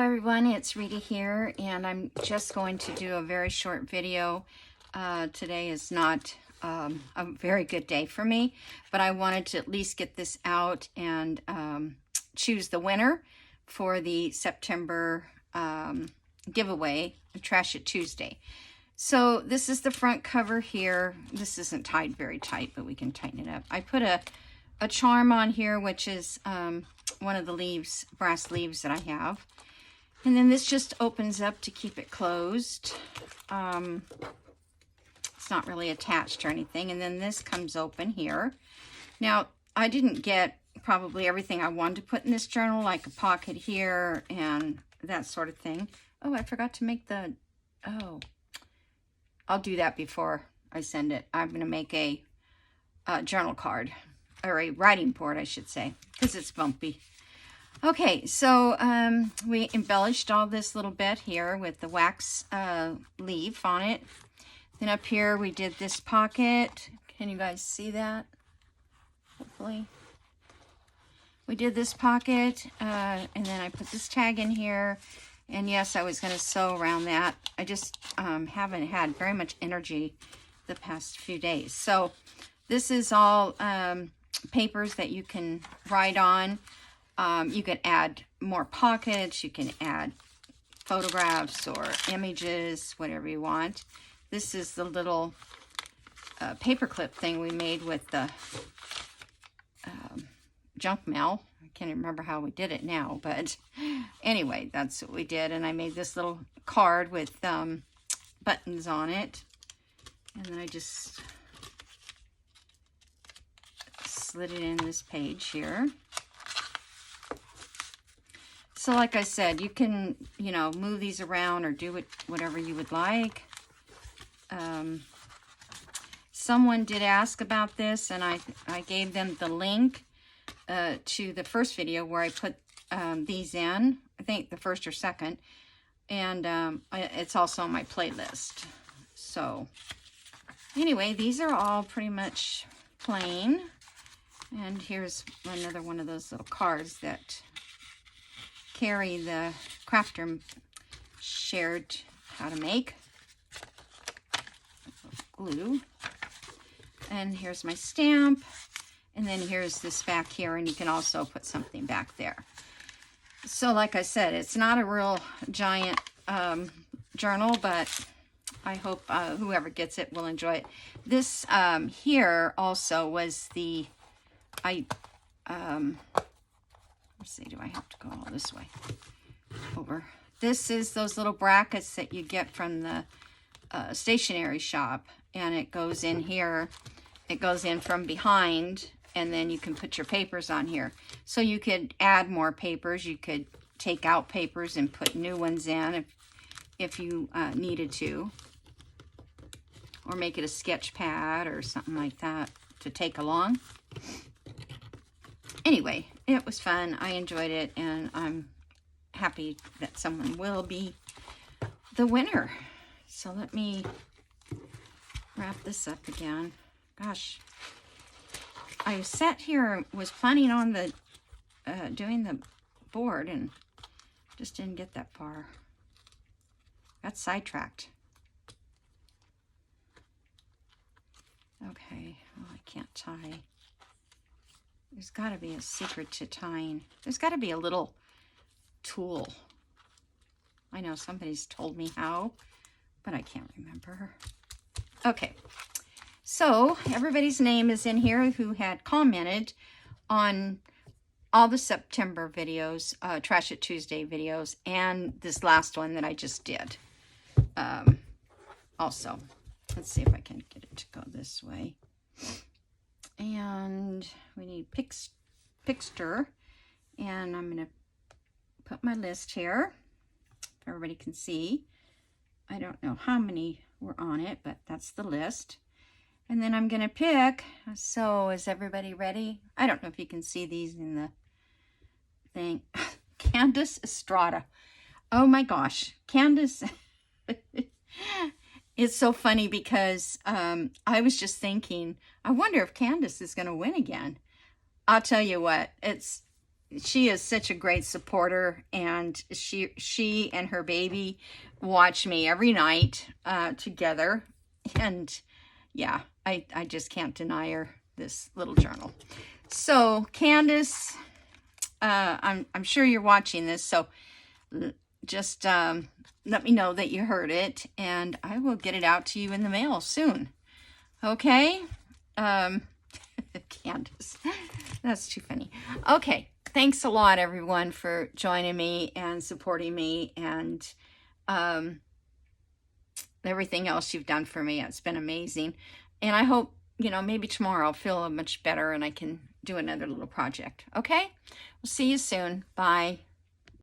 everyone, it's Rita here, and I'm just going to do a very short video. Today is not a very good day for me, but I wanted to at least get this out and choose the winner for the September giveaway, Trash It Tuesday. So this is the front cover here. This isn't tied very tight, but we can tighten it up. I put a charm on here, which is one of the leaves, brass leaves that I have. And then this just opens up to keep it closed. It's not really attached or anything. And then this comes open here. Now, I didn't get probably everything I wanted to put in this journal, like a pocket here and that sort of thing. Oh, I forgot to make the, I'll do that before I send it. I'm going to make a journal card, or a writing board, I should say, because it's bumpy. Okay, so we embellished all this little bit here with the wax leaf on it. Then up here we did this pocket. Can you guys see that? Hopefully. We did this pocket, and then I put this tag in here. And yes, I was going to sew around that. I just haven't had very much energy the past few days. So this is all papers that you can write on. You can add more pockets. You can add photographs or images, whatever you want. This is the little paper clip thing we made with the junk mail. I can't remember how we did it now, but anyway, that's what we did. And I made this little card with buttons on it. And then I just slid it in this page here. So like I said, you can, move these around or do it whatever you would like. Someone did ask about this, and I gave them the link to the first video where I put these in. I think the first or second. And it's also on my playlist. So anyway, these are all pretty much plain. And here's another one of those little cards that Carrie, the crafter, shared how to make. Glue. And here's my stamp. And then here's this back here, and you can also put something back there. So like I said, it's not a real giant journal, but I hope whoever gets it will enjoy it. This here also was the, let's see, do I have to go all this way over? This is those little brackets that you get from the stationery shop, and it goes in here. It goes in from behind, and then you can put your papers on here. So you could add more papers. You could take out papers and put new ones in if you needed to, or make it a sketch pad or something like that to take along. Anyway, it was fun. I enjoyed it, and I'm happy that someone will be the winner. So let me wrap this up again. Gosh, I sat here, was planning on the doing the board, and just didn't get that far. Got sidetracked. Okay, well, I can't tie. There's got to be a secret to tying. There's got to be a little tool. I know somebody's told me how, but I can't remember. Okay, so everybody's name is in here who had commented on all the September videos, Trash It Tuesday videos, and this last one that I just did. Also, let's see if I can get it to go this way. And we need Pixter, and I'm going to put my list here so everybody can see. I don't know how many were on it, but that's the list. And then I'm going to pick. So is everybody ready? I don't know if you can see these in the thing. Candace Estrada. Oh my gosh. Candace. It's so funny because I was just thinking, I wonder if Candace is going to win again. I'll tell you what, she is such a great supporter, and she and her baby watch me every night together. And yeah, I just can't deny her this little journal. So Candace, I'm sure you're watching this, so just let me know that you heard it, and I will get it out to you in the mail soon. Okay? Candace, that's too funny. Okay, thanks a lot, everyone, for joining me and supporting me, and everything else you've done for me. It's been amazing, and I hope, maybe tomorrow I'll feel much better and I can do another little project. Okay? We'll see you soon. Bye.